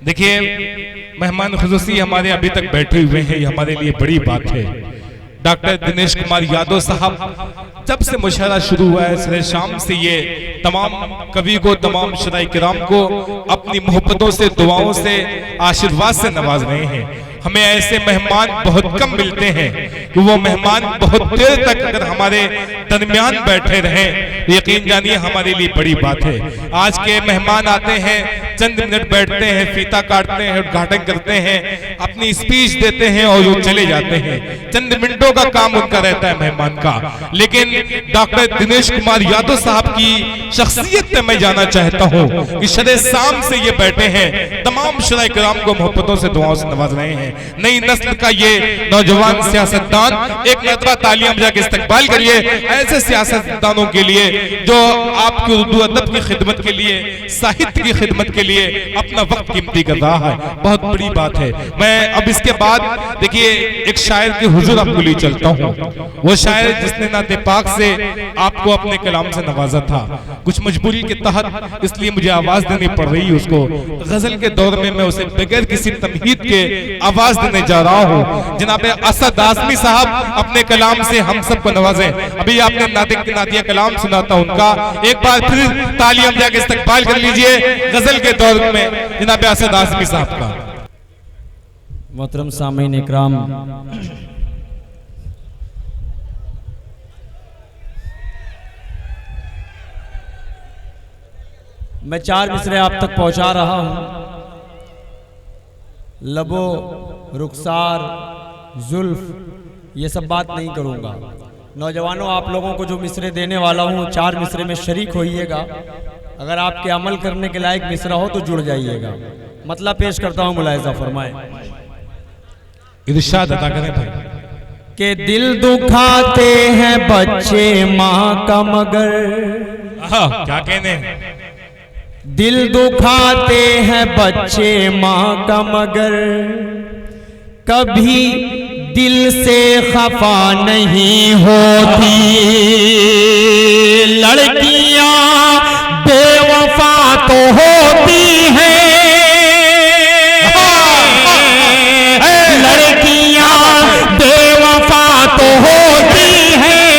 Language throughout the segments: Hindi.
देखिए, मेहमान खुसूसी हमारे अभी तक बैठे हुए हैं, ये हमारे लिए बड़ी बात है। डॉक्टर दिनेश कुमार यादव साहब, जब से मुशायरा शुरू हुआ है सुबह शाम से ये तमाम कवि को, तमाम शुराई किराम को अपनी मोहब्बतों से, दुआओं से, आशीर्वाद से नवाज रहे हैं। हमें ऐसे मेहमान बहुत कम मिलते हैं कि वो मेहमान बहुत देर तक अगर हमारे दरमियान बैठे रहें, यकीन जानिए हमारे लिए बड़ी बात है। आज के मेहमान आते हैं, चंद मिनट बैठते हैं, फीता काटते हैं, उद्घाटन करते हैं, अपनी स्पीच देते हैं और वो चले जाते हैं। चंद मिनटों का काम उनका रहता है मेहमान का। लेकिन डॉक्टर दिनेश कुमार यादव साहब की शख्सियत मैं जानना चाहता हूँ कि शरे शाम से ये बैठे हैं, तमाम शुराए किराम को मोहब्बतों से, दुआओं से नवाज रहे हैं। नई नस्ल का ये नौजवान सियासतदान, एक मरतबा तालियां बजा के इस्तकबाल करिए ऐसे सियासतदानों के लिए जो आपकी उर्दू अदब की खिदमत के लिए, साहित्य की खिदमत के लिए अपना वक्त कीमती कर रहा है। बहुत बड़ी बात है। मैं अब इसके बाद देखिए एक शायर के हुजूर आपको ले चलता हूँ। वो शायर जिसने नाते पाक से आपको अपने कलाम से नवाजा था, कुछ मजबूरी के तहत इसलिए मुझे आवाज देनी पड़ रही है उसको। गजल के दौर में मैं उसे बगैर किसी तमहीद के आवाज देने जा रहा हूँ। जनाब असद आज़मी साहब अपने कलाम से हम सबको नवाजें। अभी आपने नातिया कलाम सुना था उनका, एक बार फिर तालियां बजा के इस्तकबाल कर लीजिए गजल के दौर में जनाब असद आज़मी साहब का। मोहतरम सामीन इकराम, मैं 4 मिसरे आप तक पहुंचा रहा हूं। लबो, रुखसार, जुल्फ, ये सब बात नहीं करूंगा। नौजवानों, आप लोगों को जो मिसरे देने वाला हूं, 4 मिसरे में शरीक होइएगा। अगर आपके अमल करने के लायक मिसरा हो तो जुड़ जाइएगा। मतलब पेश करता हूं, मुलाहिजा फरमाएं। इरशाद अता करें भाई। के दिल दुखाते हैं बच्चे माँ का मगर, क्या कहने हैं? दिल दुखाते हैं बच्चे माँ का मगर, कभी दिल से खफा नहीं होती। लड़कियां बेवफा तो होती हैं, लड़कियां बेवफा तो होती हैं,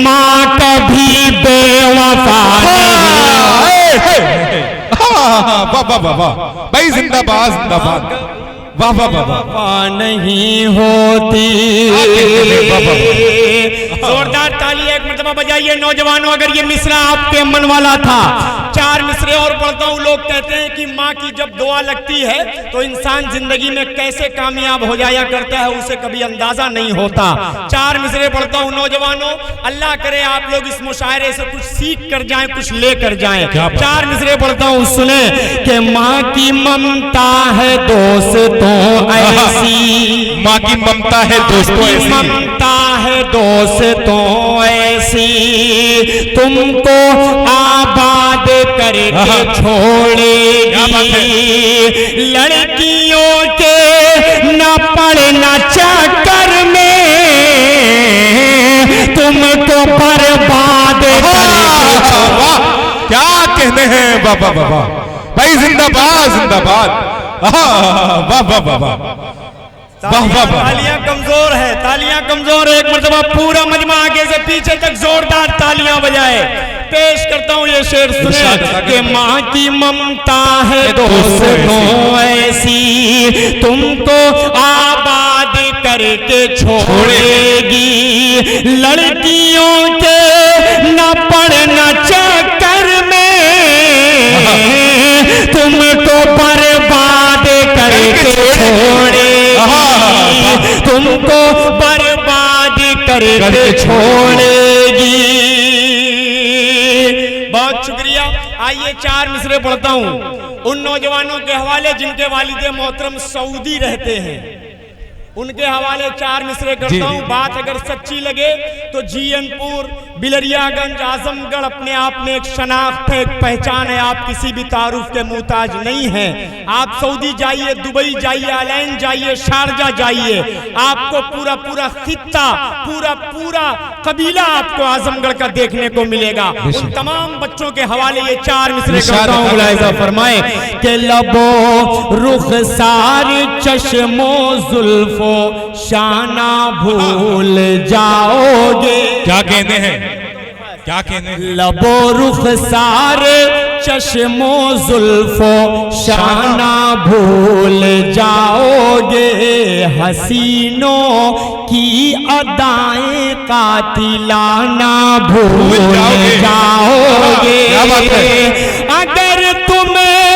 माँ कभी बेवफा वाह वाह वाह वाह भाई, जिंदाबाद जिंदाबाद, वाह वाह वाह वाह नहीं होती। जोरदार ताली एक मरतबा बजाइए नौजवानों। अगर ये मिसरा आपके मन वाला था, 4 मिसरे और पढ़ता हूँ। लोग कहते हैं कि माँ की जब दुआ लगती है तो इंसान जिंदगी में कैसे कामयाब हो जाया करता है, उसे कभी अंदाजा नहीं होता। 4 मिसरे पढ़ता हूँ नौजवानों। अल्लाह करे आप लोग इस मुशायरे से कुछ सीख कर जाएं, कुछ लेकर जाएं। 4 मिसरे पढ़ता हूँ, सुने कि माँ की ममता है दोस्तों ऐसी, माँ की ममता है दोस्तों ऐसी, ममता है दोस्तों ऐसी, तुमको आबाद करके छोड़ेगी। लड़कियों के न पड़ना चक्कर में, तुमको बर्बाद करके। क्या कहने हैं, बाबा बाबा भाई, जिंदाबाद जिंदाबाद, वाह वाह वाह वाह। तालियां कमजोर है, तालियां कमजोर है। एक मरतबा पूरा मजमा आगे से पीछे तक जोरदार तालियां बजाए। पेश करता हूँ ये शेर, सुने कि माँ की ममता है दोस्तों ऐसी, तुमको आबाद करके छोड़ेगी। लड़कियों के न पड़ना चक्कर में, तुमको बर्बाद करके छोड़ेगी, तुमको बर्बाद करके छोड़ेगी। बहुत शुक्रिया। आइए 4 मिसरे पढ़ता हूँ उन नौजवानों के हवाले जिनके वालिद मोहतरम सऊदी रहते हैं, उनके हवाले 4 मिसरे करता हूँ। बात अगर सच्ची लगे तो जीएनपुर, बिलरियागंज आजमगढ़ अपने आप में एक शनाख्त है, एक पहचान है। आप किसी भी तारुफ के मुहताज नहीं हैं। आप सऊदी जाइए, दुबई जाइए, अलैन जाइए, शारजा जाइए, आपको पूरा पूरा खित्ता, पूरा पूरा कबीला आपको आजमगढ़ का देखने को मिलेगा। उन तमाम बच्चों के हवाले ये 4 मिसरे करता हूं, मुलाहिजा फरमाए के लबो रुखसार चश्मो जुल्फो शाना भूल जाओगे। क्या कहने हैं, क्या कहने हैं? लबो रुखसार चश्मो जुल्फो शाना भूल जाओगे, हसीनों की अदाएं कातिलाना भूल जाओगे। अगर तुम्हें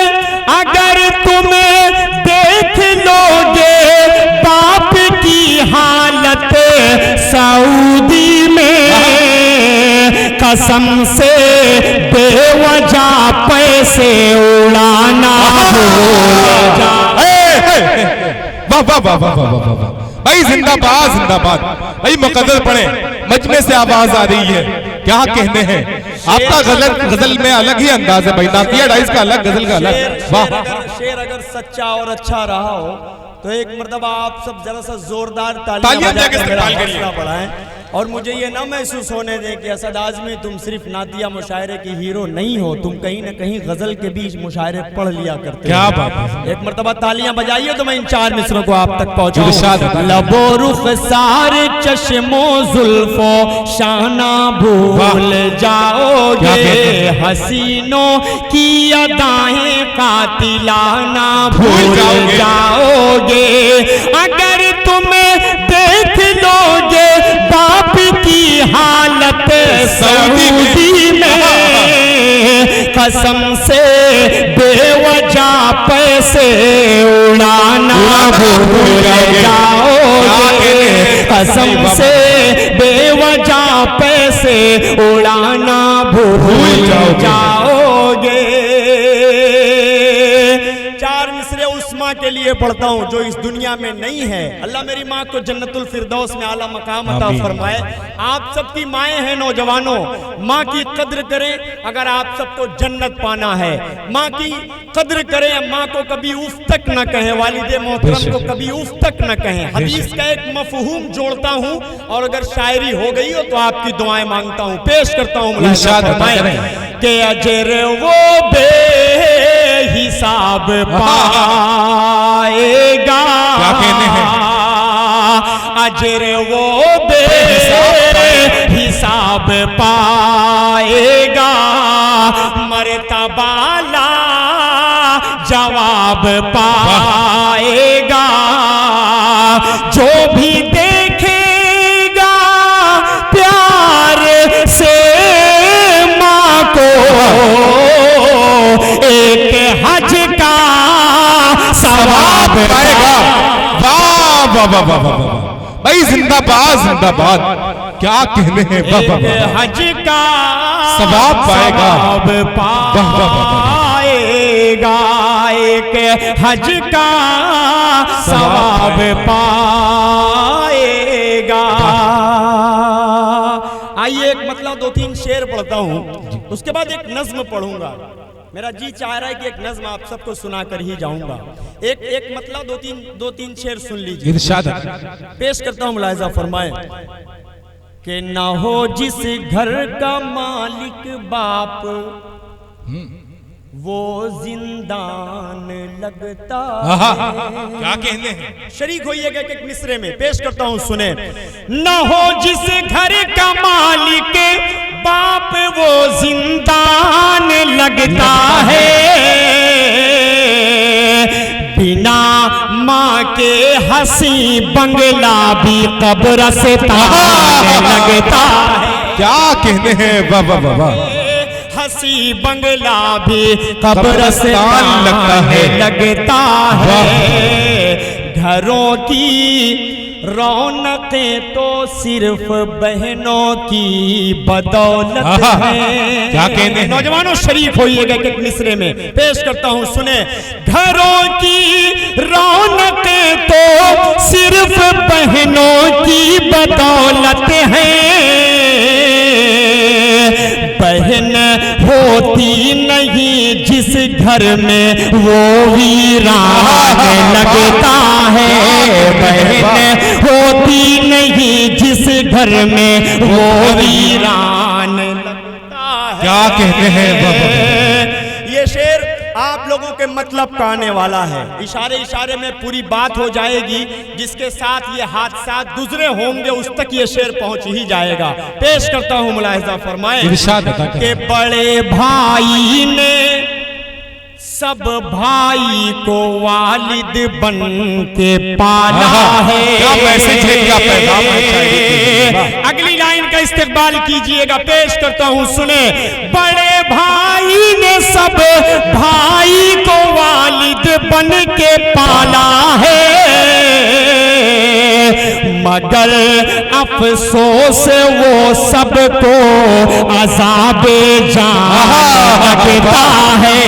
देख लोगे बाप की हालत सऊदी में, कसम से बेवजह पैसे उड़ाना भूल जाओगे। वाह वाह वाह वाह वाह वाह वाह भाई, जिंदाबाद जिंदाबाद भाई। मुकद्दर पढ़े, मजमे से आवाज आ रही है, क्या कहने हैं? आपका गजल में अलग ही अंदाज है भाई, नातिया डाइस का अलग, गजल का अलग। वाह, शेर अगर सच्चा और अच्छा रहा हो तो एक मर्तबा आप सब जरा सा जोरदार तालियां बजा के इस्तकबाल करिए। बढ़ाएं और मुझे ये ना महसूस होने दें कि असद आज़मी तुम सिर्फ नातिया मुशायरे की हीरो नहीं हो, तुम कहीं ना कहीं गजल के बीच मुशायरे पढ़ लिया करते। क्या बात है। एक मर्तबा तालियां बजाइए तो मैं इन 4 मिसरों को आप तक पहुंचाऊं। लबो रुखसार चश्मो जुल्फो शाना भूल जाओगे, हसीनों की अदाएं कातिलाना भूल जाओगे। अगर तुम्हें देख लोगे बाप की हालत सऊदी में, कसम से बेवजह पैसे उड़ाना भूल जाओगे, कसम से बेवजह पैसे उड़ाना भूल जाओगे। 4 मिसरे उस माँ के लिए पढ़ता हूँ जो इस दुनिया में नहीं है। अल्लाह मेरी माँ को जन्नतुल फिरदौस में आला मकाम अता फरमाए। आप सबकी माएँ हैं नौजवानों, माँ की कद्र करें अगर आप सबको जन्नत पाना है। माँ की कद्र करें, माँ को कभी उफ तक न कहें, वालिदे मोहतरम को कभी उफ तक न कहें। हदीस का एक मफहूम जोड़ता हूँ और अगर शायरी हो गई हो तो आपकी दुआएं मांगता हूँ, पेश करता हूँ कि अजर वो बेहिसाब पाएगा। क्या कहने हैं? अजर वो बेहिसाब पाएगा, मर्तबाला जवाब पाएगा। जो भी देखेगा प्यार से माँ को, एक हज का सवाब पाएगा। वाह वाह वाह वाह वाह भाई, जिंदाबाद जिंदाबाद, क्या कहने हैं? वाह वाह वाह, हज का सवाब पाएगा, पाएगा, एक हज का सवाब पाएगा। आइए एक मतलब 2-3 शेर पढ़ता हूँ, उसके बाद एक नज्म पढ़ूंगा। मेरा जी चाह रहा है कि एक नज्म आप सबको सुना कर ही जाऊंगा। एक मतलब 2-3 शेर सुन लीजिए। इरशाद पेश करता हूँ, मुलाहिजा फरमाए कि ना हो जिस घर का मालिक बाप, वो जिंदान लगता है। क्या कहने हैं? शरीक होइएगा एक मिसरे में, पेश करता हूं, सुने। न हो जिस घर का मालिक बाप, वो जिंदान लगता है। बिना माँ के हंसी बंगला भी कब्र से ताने लगता है। क्या कहने हैं? वाह वाह वाह वाह, हंसी बंगला भी कब्रिस्तान लगता है। घरों की रौनकें तो सिर्फ बहनों की बदौलत है। क्या कहने हैं? नौजवानों शरीफ होइएगा एक मिसरे में, पेश करता हूँ, सुने। घरों की रौनकें तो सिर्फ बहनों की बदौलत है। होती नहीं जिस घर में वो वीरान लगता है। बहन होती नहीं जिस घर में वो वीरान लगता है। क्या कहते हैं ये शेर आप लोगों के मतलब का आने वाला है। इशारे इशारे में पूरी बात हो जाएगी, जिसके साथ ये हादसा गुजरे होंगे उस तक ये शेर पहुंच ही जाएगा। पेश करता हूं, मुलाहिजा फरमाएं कि बड़े भाई ने सब भाई को वालिद बन के पाला है। क्या मैसेज है, क्या पैगाम है। अगली लाइन का इस्तेमाल कीजिएगा, पेश करता हूं, सुने। बड़े भाई ने सब भाई को वालिद बन के पाला है, मगर अफसोस वो सबको अज़ाबे जान लगता है।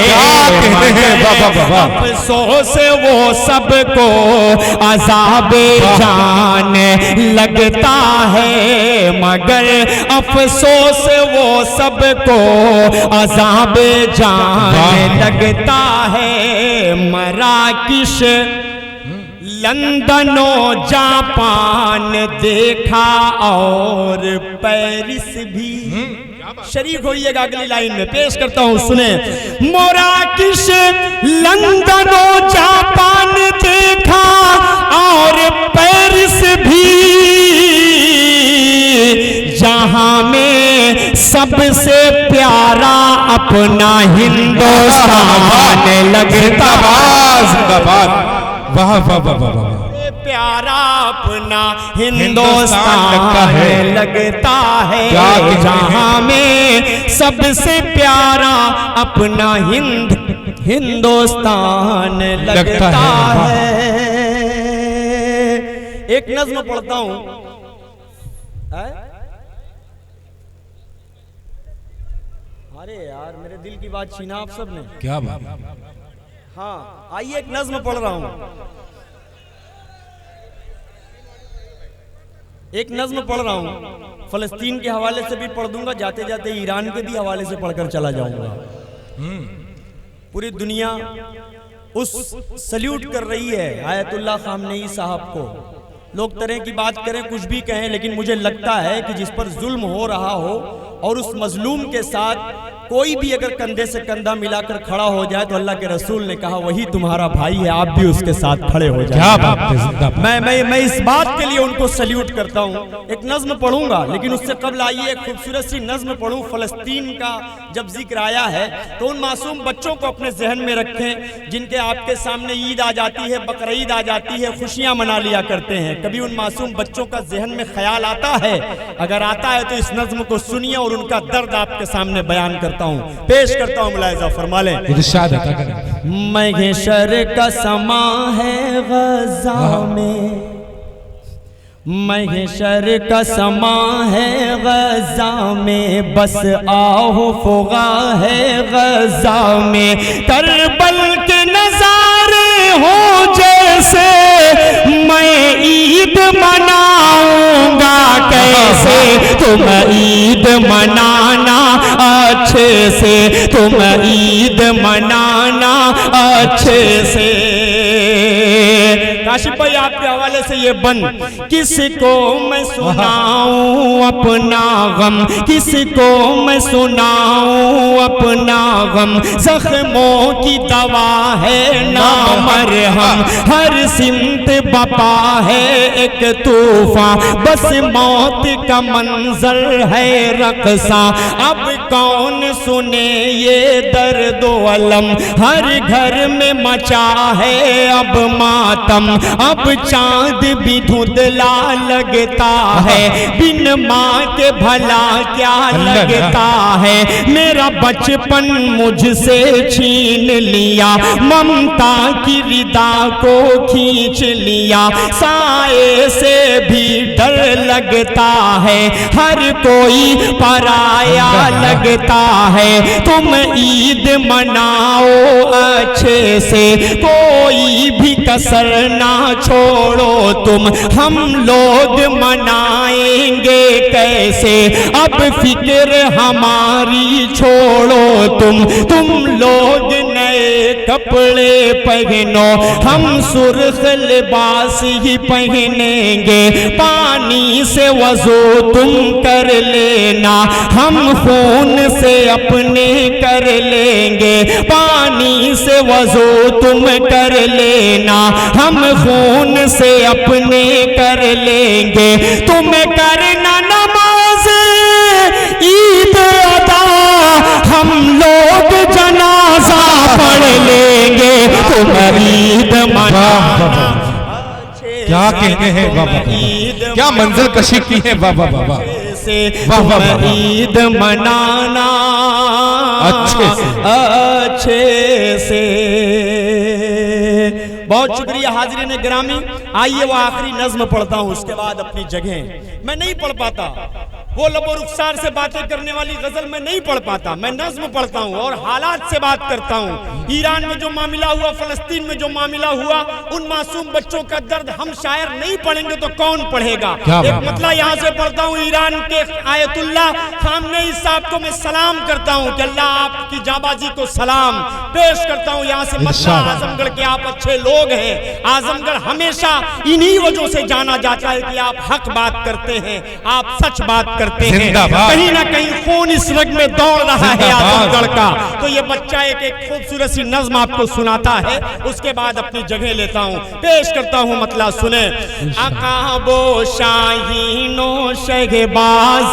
अफसोस वो सबको अज़ाबे जान लगता है, मगर अफसोस वो सबको अज़ाबे जान लगता है। मराकिश लंदनो जापान देखा और पेरिस भी। शरीक होइएगा अगली लाइन में, पेश करता हूं, सुने। मोराकिश लंदनो जापान देखा और पेरिस भी, जहां में सबसे प्यारा अपना हिंदुस्तान लगता। वाह वाह वाह वाह वाह। प्यारा अपना हिंदुस्तान लगता है, जहां में सबसे प्यारा अपना हिंदुस्तान लगता है। एक नज़्म पढ़ता हूं। अरे यार, मेरे दिल की बात छीना आप सब ने। क्या बात। हाँ, आइए एक नज़्म पढ़ रहा हूं। एक नज़्म पढ़ रहा हूं, फलस्तीन के हवाले से भी पढ़ दूंगा, जाते जाते ईरान के भी हवाले से पढ़कर चला जाऊंगा। पूरी दुनिया उस सल्यूट कर रही है आयतुल्लाह खामनेई साहब को। लोग तरह की बात करें, कुछ भी कहें, लेकिन मुझे लगता है कि जिस पर जुल्म हो रहा हो और उस मजलूम के साथ कोई भी अगर कंधे से कंधा मिलाकर खड़ा हो जाए, तो अल्लाह के रसूल ने कहा वही तुम्हारा भाई है, आप भी उसके साथ खड़े हो जाए। क्या बात है। मैं इस बात के लिए उनको सल्यूट करता हूँ। एक नज़्म पढ़ूंगा, लेकिन उससे कबल आइए एक खूबसूरत सी नज़्म पढ़ूं। फलस्तीन का जब जिक्र आया है तो उन मासूम बच्चों को अपने जहन में रखें, जिनके आपके सामने ईद आ जाती है, बकरीद आ जाती है, खुशियां मना लिया करते हैं। कभी उन मासूम बच्चों का जहन में ख्याल आता है? अगर आता है तो इस नज़्म को सुनिए और उनका दर्द आपके सामने बयान करता हूं, पेश करता हूं, मुलाहिजा फरमा लें। इरशाद अता करें। महशर का समा है गज़ा में, महशर का समा है गज़ा में, बस आहो फुगा है गज़ा में। करबल के नज़ारे हो जैसे मैं ईद मनाऊंगा कैसे, तुम ईद मनाना अच्छे से, तुम ईद मनाना अच्छे से। काशिफ भाई आपके हवाले से ये बंद। किसको मैं सुनाऊं अपना गम, किसको मैं सुनाऊं अपना गम, जख्मों की दवा है ना मरहम, हर सिमत बपा है एक तूफान, बस मौत का मंजर है रक़सा। अब कौन सुने ये दर्द व अलम, हर घर में मचा है अब मातम, अब चांद भी धुंधला लगता है, बिन माँ के भला क्या लगता है। मेरा बचपन मुझसे छीन लिया, ममता की रिदा को खींच लिया, साए से भी डर लगता है, हर कोई पराया लगता है। तुम ईद मनाओ अच्छे से, कोई भी कसर ना छोड़ो तुम, हम लोग मनाएंगे कैसे, अब फिक्र हमारी छोड़ो तुम लोग नए कपड़े पहनो, हम सुर्ख लिबास ही पहनेंगे, पानी से वजू तुम कर लेना, हम खून से अपने कर लेंगे, पानी से वजू तुम कर लेना, हम खून से अपने कर लेंगे, तुम्हें करना नमाज ईद अदा, हम लोग जनाजा पढ़ लेंगे, तुम ईद मनाना। क्या कहने हैं बाबा, क्या मंजिल कशी की है बाबा, बाबा तुम ईद मनाना अच्छे से। बहुत शुक्रिया हाज़रीन गिरामी। आइए वो आखिरी नज्म पढ़ता हूँ, उसके बाद अपनी जगह। मैं नहीं पढ़ पाता वो लबो रुखसार से बातें करने वाली गजल, मैं नहीं पढ़ पाता, मैं नज्म पढ़ता हूँ और हालात से बात करता हूँ। ईरान में जो मामला हुआ, फलस्तीन में जो मामला हुआ, उन मासूम बच्चों का दर्द हम शायर नहीं पढ़ेंगे तो कौन पढ़ेगा। एक मतलब यहाँ से पढ़ता हूँ, ईरान के आयतुल्लाह खामनेई साहब को मैं सलाम करता हूँ कि अल्लाह आपकी जाबाजी को सलाम पेश करता हूँ। यहाँ से मतलब आजमगढ़ के आप अच्छे लोग हैं। आजमगढ़ हमेशा इन्हीं वजह से जाना जाता है कि आप हक बात करते हैं, आप सच बात करते हैं। कहीं ना कहीं खून इस रग में दौड़ रहा है आजमगढ़ का। तो ये बच्चा एक खूबसूरत सी नज्म आपको सुनाता है, उसके बाद अपनी जगह लेता हूँ, पेश करता हूँ, मतलब सुने। अकाबो शाहीनो शहबाज,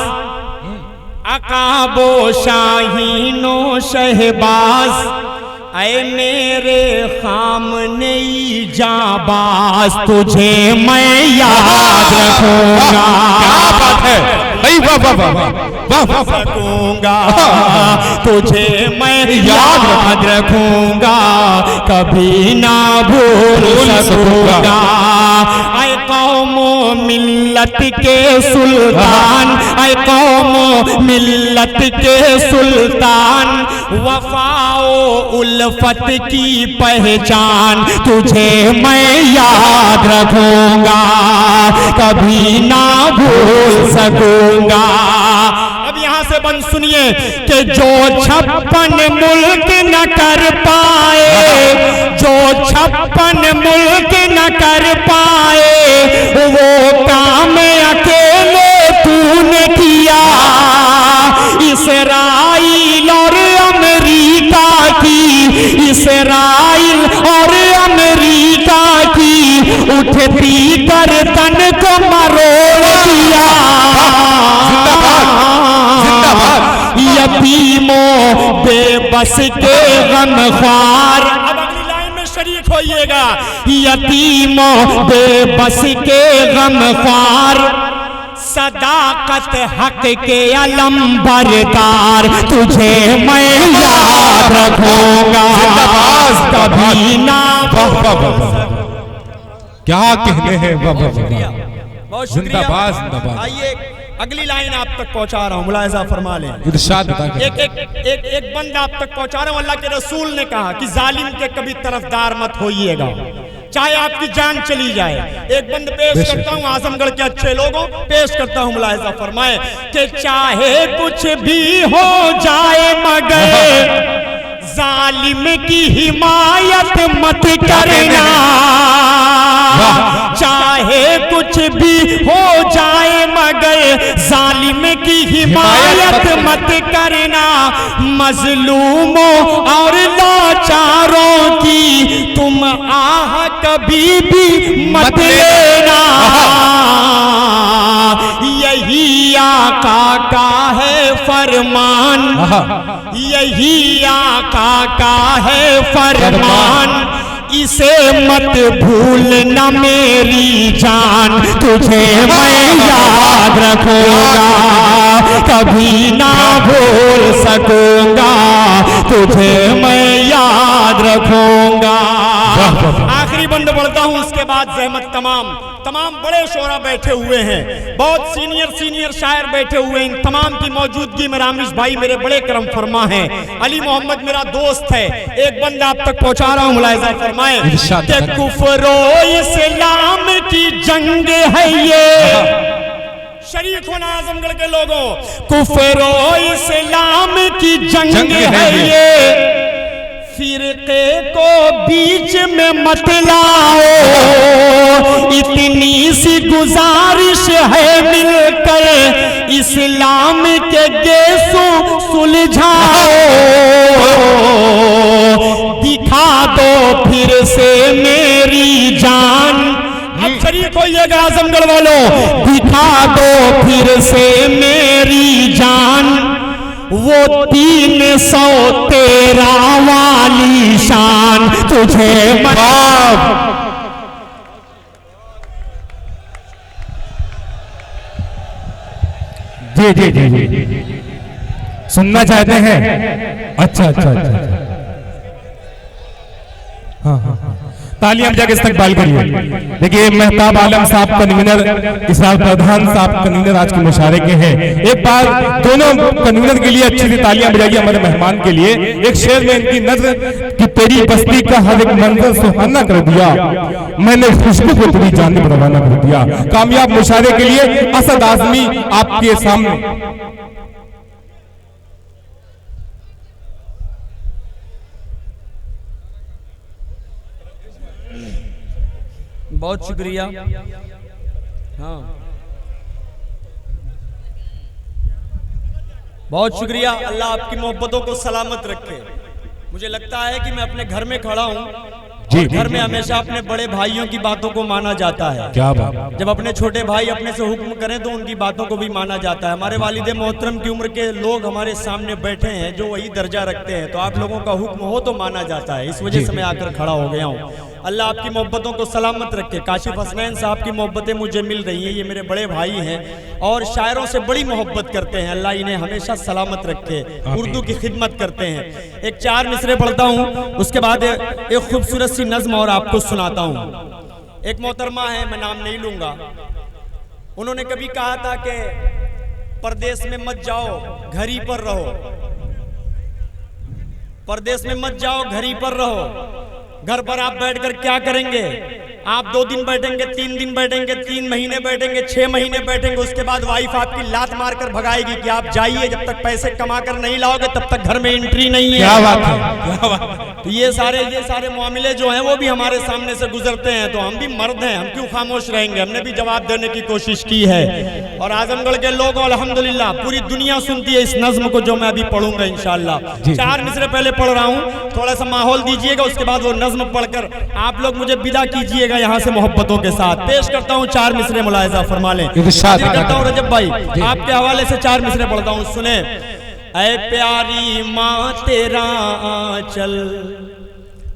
अकाबो शाहीनो शहबाज, ऐ मेरे खामनेई जाबाज, तुझे मैं याद रखूंगा। क्या बात है भाई, वाह वाह वाह वाह वाह सकूंगा, तुझे मैं याद रखूंगा, कभी ना भूल सकूंगा। ऐ कौमो मिल्लत के सुल्तान, ऐ कौमो मिल्लत के सुल्तान, वफाओ उल्फत की पहचान, तुझे मैं याद रखूंगा, कभी ना भूल सकूंगा। अब यहाँ से बंद सुनिए कि जो 56 मुल्क न कर पाए, जो 56 मुल्क न कर पाए, वो काम अकेले तूने किया। इसराइल और अमेरिका की, इसराइल और अमेरिका की उठती गर्दन को मरोड़ दिया। यतीमों बेबस के गमख्वार, अब अगली लाइन में शरीक होइएगा। यतीमों बेबस के गमख्वार, सदाकत हक के अलम बरदार, तुझे मैं याद रखूंगा, कभी ना। क्या कहने हैं बाबा, बहुत शुक्रिया। आइए अगली लाइन आप तक पहुंचा रहा हूँ, मुलाहिजा फरमा लें। इरशाद एक बंद आप तक पहुंचा रहा हूँ। अल्लाह के रसूल ने कहा कि जालिम के कभी तरफदार मत होइएगा, चाहे आपकी जान चली जाए। एक बंद पेश करता हूँ आजमगढ़ के अच्छे लोगों, पेश करता हूँ, मुलाहिजा फरमाए कि चाहे कुछ भी हो जाए मगर जालिम की हिमायत मत करना, चाहे कुछ भी हो जाए मगर जालिम की हिमायत मत करना, मजलूमों और लाचारों की तुम आह कभी भी मत लेना। यही आका का है फरमान, यही आका का है फरमान, इसे मत भूलना मेरी जान, तुझे मैं याद रखूंगा, कभी ना भूल सकूंगा, तुझे मैं याद रखूंगा। आखिरी बंद पढ़ता हूँ, उसके बाद जहमत तमाम बड़े शोरा बैठे हुए हैं, बहुत सीनियर शायर बैठे हुए हैं। इन तमाम की मौजूदगी में रामिश भाई मेरे बड़े करम फरमा हैं। अली मोहम्मद मेरा दोस्त है, एक बंदा आप तक पहुंचा रहा हूँ, मुलाहिजा फरमाएं कि कुफरो इस्लाम की जंग है ये, शरीक होना आजमगढ़ के लोगों, कुफरो इस्लाम की जंग है ये, फिरके को बीच में मत लाओ, इतनी सी गुजारिश है मिलकर इस्लाम के गेसों सुलझाओ, दिखा दो फिर से मेरी जान। अब शरीक होइएगा आजमगढ़ वालों, दिखा दो फिर से मेरी जान, वो 313 वाली शान तुझे जी सुनना चाहते हैं? अच्छा हाँ तालियां बजा के इस्तकबाल करिए। देखिए मेहताब आलम साहब कन्वीनर, इसरार प्रधान साहब कन्वीनर आज के मुशारे के हैं। एक बार दोनों कन्वीनर के लिए अच्छी सी तालियां बजाइए हमारे मेहमान के लिए। एक शेर में इनकी नज़र कि तेरी बस्ती का हर एक मंजर सुहाना कर दिया, मैंने खुशबू को तेरी जानिब रवाना कर दिया। कामयाब मुशारे के लिए असद आजमी आपके सामने। बहुत शुक्रिया। हाँ बहुत शुक्रिया, अल्लाह आपकी मोहब्बतों को सलामत रखे। मुझे लगता है कि मैं अपने घर में खड़ा हूँ, घर में हमेशा अपने बड़े भाइयों की बातों को माना जाता है। क्या बात? जब अपने छोटे भाई अपने से हुक्म करें तो उनकी बातों को भी माना जाता है। हमारे वालिद मोहतरम की उम्र के लोग हमारे सामने बैठे हैं जो वही दर्जा रखते हैं, तो आप लोगों का हुक्म हो तो माना जाता है। इस वजह से मैं आकर खड़ा हो गया हूँ। अल्लाह आपकी मोहब्बतों को सलामत रखे। काशिफ हसनैन साहब की मोहब्बतें मुझे मिल रही हैं, ये मेरे बड़े भाई हैं और शायरों से बड़ी मोहब्बत करते हैं। अल्लाह इन्हें हमेशा सलामत रखे, उर्दू की खिदमत करते हैं। एक 4 मिसरे पढ़ता हूँ, उसके बाद एक खूबसूरत सी नज्म और आपको सुनाता हूँ। एक मोहतरमा है, मैं नाम नहीं लूंगा, उन्होंने कभी कहा था कि परदेश में मत जाओ, घर ही पर रहो। परदेश में मत जाओ, घर ही पर रहो। घर पर आप बैठकर क्या करेंगे? आप 2 दिन बैठेंगे, 3 दिन बैठेंगे, 3 महीने बैठेंगे, 6 महीने बैठेंगे, उसके बाद वाइफ आपकी लात मारकर भगाएगी कि आप जाइए, जब तक पैसे कमा कर नहीं लाओगे तब तक घर में एंट्री नहीं है। क्या बात है, क्या बात है। तो ये सारे मामले जो हैं वो भी हमारे सामने से गुजरते हैं, तो हम भी मर्द हैं, हम क्यों खामोश रहेंगे? हमने भी जवाब देने की कोशिश की है। और आजमगढ़ के लोग अल्हम्दुलिल्लाह पूरी दुनिया सुनती है इस नज्म को जो मैं अभी पढ़ूंगा इंशाअल्लाह। 4 मिसरे पहले पढ़ रहा हूँ, थोड़ा सा माहौल दीजिएगा, उसके बाद वो नज्म पढ़कर आप लोग मुझे विदा कीजिएगा यहाँ से मोहब्बतों के साथ। पेश करता हूँ 4 मिसरे, मुलाहिजा फरमा लें। करता हूँ रजब भाई आपके हवाले से 4 मिसरे पढ़ता हूँ, सुने। ऐ प्यारी माँ तेरा आंचल,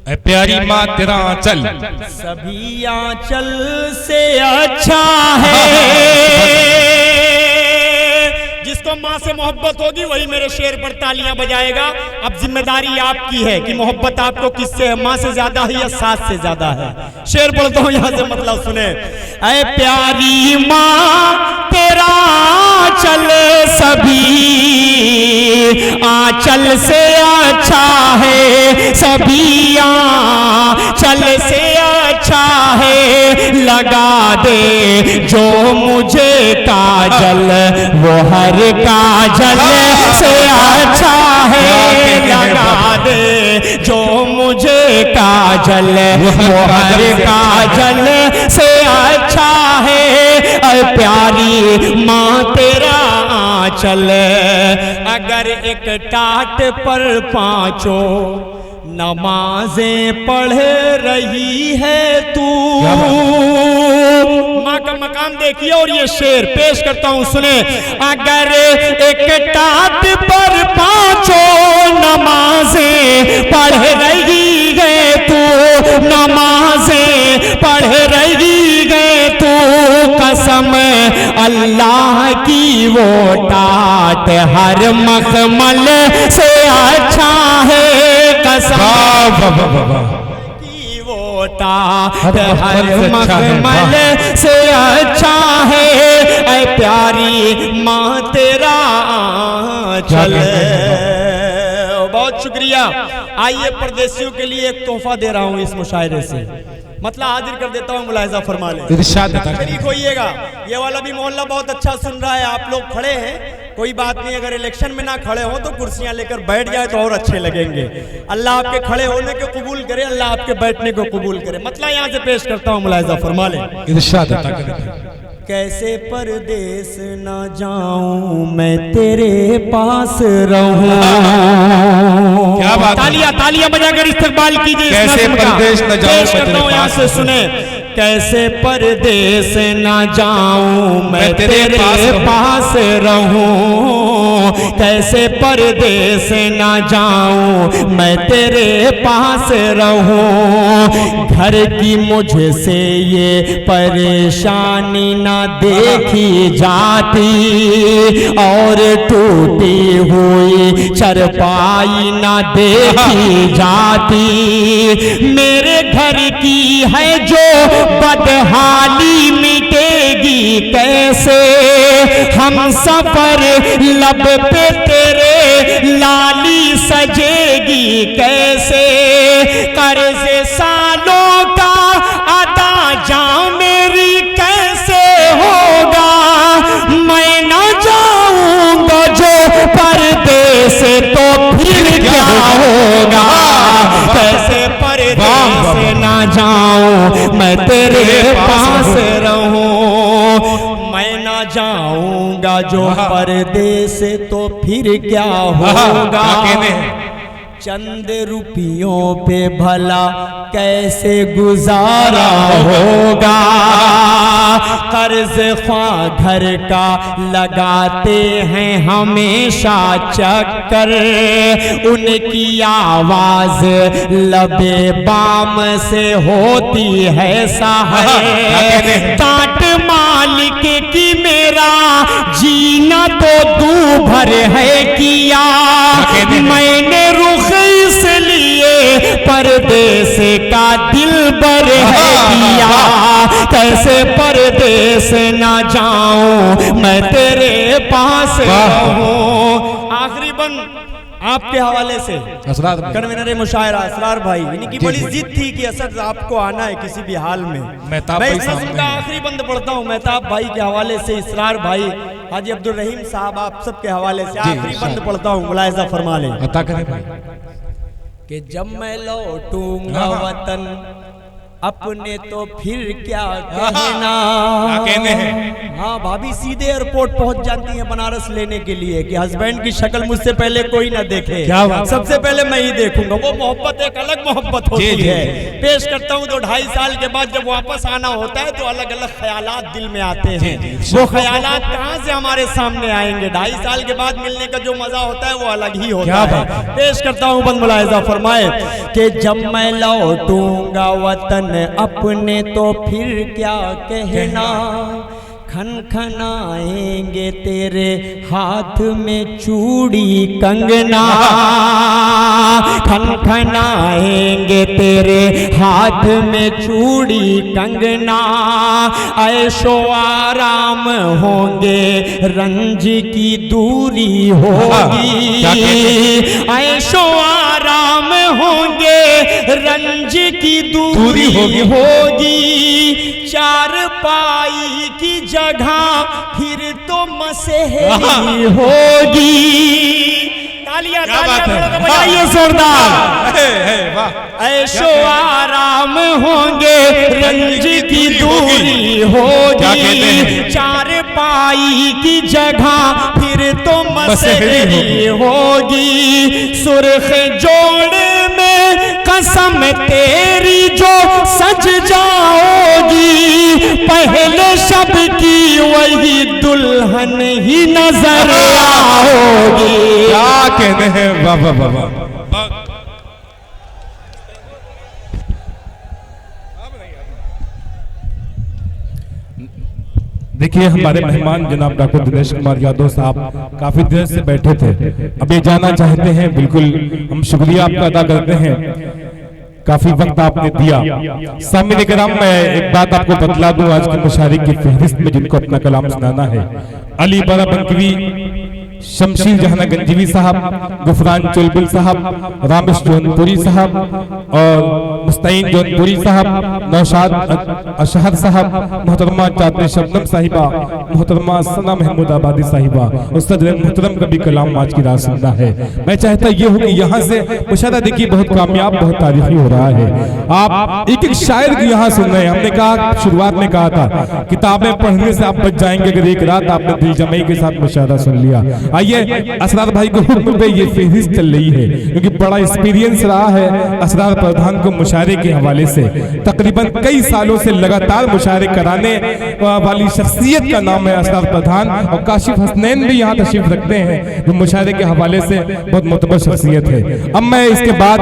ऐ प्यारी माँ तेरा आंचल सभी आंचल से अच्छा है। जिसको माँ से मोहब्बत होगी वही मेरे शेर पर तालियां बजाएगा। अब जिम्मेदारी आपकी है कि मोहब्बत आपको किससे है, माँ से ज्यादा है या सास से ज्यादा है? शेर पढ़ता हूँ यहाँ से, मतलब सुने। ऐ प्यारी माँ तेरा आंचल सभी आंचल से अच्छा है, सभी आंचल से अच्छा है। लगा दे जो मुझे काजल वो हर काजल से अच्छा है। लगा दे जो मुझे काजल वो हर काजल से अच्छा है। प्यारी माँ तेरा आंचल, अगर एक टाट पर 5 नमाजें पढ़ रही है तू। माँ का मकाम देखिए। और ये शेर पेश करता हूँ, सुने। अगर एक टाट पर 5 नमाजें पढ़ रही है तू, नमाजें पढ़ रही है तू, कसम अल्लाह की वो टाट हर मखमल से अच्छा है। कसम की वो होता हर मखमल से अच्छा है, ऐ प्यारी माँ तेरा चल। बहुत शुक्रिया। आइए परदेसियों के लिए एक तोहफा दे रहा हूँ इस मुशायरे से, मतलब हाजिर कर देता हूँ, मुलाहिजा फरमा लें। शरीक होइएगा। ये वाला भी मोहल्ला बहुत अच्छा सुन रहा है। आप लोग खड़े हैं, कोई बात नहीं, अगर इलेक्शन में ना खड़े हो तो कुर्सियां लेकर बैठ जाए तो और अच्छे लगेंगे। अल्लाह आपके खड़े होने को कबूल करे, अल्लाह आपके बैठने को कबूल करे। मतलब यहाँ से पेश करता हूँ, मुलाहिजा फरमा लें। कैसे परदेस ना जाऊं मैं तेरे पास रहूं। क्या बात, तालियां बजाकर इस्तकबाल कीजिए। कैसे परदेस न जाऊं मैं तेरे पास से सुने। कैसे परदेस ना जाऊं मैं तेरे पास रहूं, कैसे परदेस ना जाऊं मैं तेरे पास रहूं। घर की मुझसे ये परेशानी ना देखी जाती, और टूटी हुई चरपाई ना देखी जाती। मेरे घर की है जो बदहाली मिटेगी कैसे, हम सफर लब पे तेरे लाली सजेगी कैसे। कर्ज़े सालों का अदा जा मेरी कैसे होगा, मैं न जाऊंगा जो परदेस तो फिर क्या होगा। कैसे परदेस ना जाऊं मैं तेरे पास रहूं, मैं ना जाऊंगा जो परदेस तो फिर क्या होगा। चंद रुपयों पे भला कैसे गुजारा होगा, कर्ज ख्वा घर का लगाते हैं हमेशा चक्कर। उनकी आवाज लबे बाम से होती है साहब, काट मालिक की मेरा जीना तो दू भर है किया। मैंने रुख इसलिए परदेस का दिल बर है किया, कैसे परदेस ना जाऊं मैं तेरे पास रहूं। आखिरी बंद आपके हवाले से कन्वीनर मुशायरा असरार भाई, इनकी बड़ी जिद थी कि असद आपको आना है किसी भी हाल में। मैं इस नज़्म का आखिरी बंद पढ़ता हूँ मेहताब भाई के हवाले से, इसरार भाई, हाजी अब्दुल रहीम साहब, आप सबके हवाले से आखिरी बंद पढ़ता हूँ, मुलाहिजा फरमा लें। कि जब मैं लौटूंगा वतन अपने तो फिर क्या कहना। कहने हैं हाँ भाभी सीधे एयरपोर्ट पहुंच जाती हैं बनारस लेने के लिए कि हस्बैंड की शक्ल मुझसे पहले कोई ना देखे, क्या सबसे पहले मैं ही देखूंगा। वो मोहब्बत एक अलग मोहब्बत होती है। पेश करता हूँ तो 2.5 साल के बाद जब वापस आना होता है तो अलग अलग ख्यालात दिल में आते हैं। वो ख्यालात कहाँ से हमारे सामने आएंगे। 2.5 साल के बाद मिलने का जो मजा होता है वो अलग ही होता है। पेश करता हूँ बंद मुलाहिजा फरमाए कि जब मैं लौटूंगा वतन अपने तो फिर क्या कहना। खनखनाएंगे तेरे हाथ में चूड़ी कंगना, खनखनाएंगे तेरे हाथ में चूड़ी कंगना। ऐशो आराम होंगे रंज की दूरी होगी, ऐशो आराम होंगे रंज की दूरी होगी। चारपाई की जगह फिर तो मसहरी होगी। तालियां बजाइए जोरदार। ऐशो आराम होंगे रंज की दूरी होगी। चारपाई की जगह फिर तो मसहरी होगी। सुर्ख जोड़ में कसम तेरी जो सज जाओगी, पहले शब की वही दुल्हन ही नजर आओगी। क्या कहते हैं बाबा बाबा। देखिए हमारे मेहमान जनाब डॉक्टर दिनेश कुमार यादव साहब काफी देर से बैठे थे, अब ये जाना चाहते हैं। बिल्कुल हम शुक्रिया आपका अदा करते हैं। काफी वक्त आपने दिया। सामने कराम, मैं एक बात आपको बतला दूं, आज के मुशायरे की फहरिस्त में जिनको अपना कलाम सुनाना है, अली बारा बंकवी, शमशीर जहाना गंजीवी साहब, गुफरान चुलबुल साहब, रामेश जौनपुरी साहब और मुस्तईन जौनपुरी साहब, नौशाद अशहर साहब, मोहतरमा चादर शबनम साहिबा, मोहतरमा सना महमूद आबादी साहिबा, उस्ताद मोहतरम का भी कलाम आज की रात सुनना है। मैं चाहता ये हूँ कि यहाँ से मुशाहिदा देखिए बहुत कामयाब, बहुत तारीखी हो रहा है। आप एक एक शायर की यहाँ सुन रहे हैं। हमने कहा शुरुआत में कहा था किताबें पढ़ने से आप बच जाएंगे अगर एक रात आपने दिल जमाई के साथ मुशाहिदा सुन लिया। आइए असरार भाई को हुक्म पे ये फहरिस्त चल रही है, क्योंकि बड़ा एक्सपीरियंस रहा है असरार प्रधान को मुशायरे के हवाले से। तकरीबन कई सालों से लगातार मुशायरे कराने वाली शख्सियत का नाम है असरार प्रधान, और काशिफ हसनैन भी यहाँ तशरीफ रखते हैं जो मुशायरे के हवाले से बहुत मोतबर शख्सियत है। अब मैं इसके बाद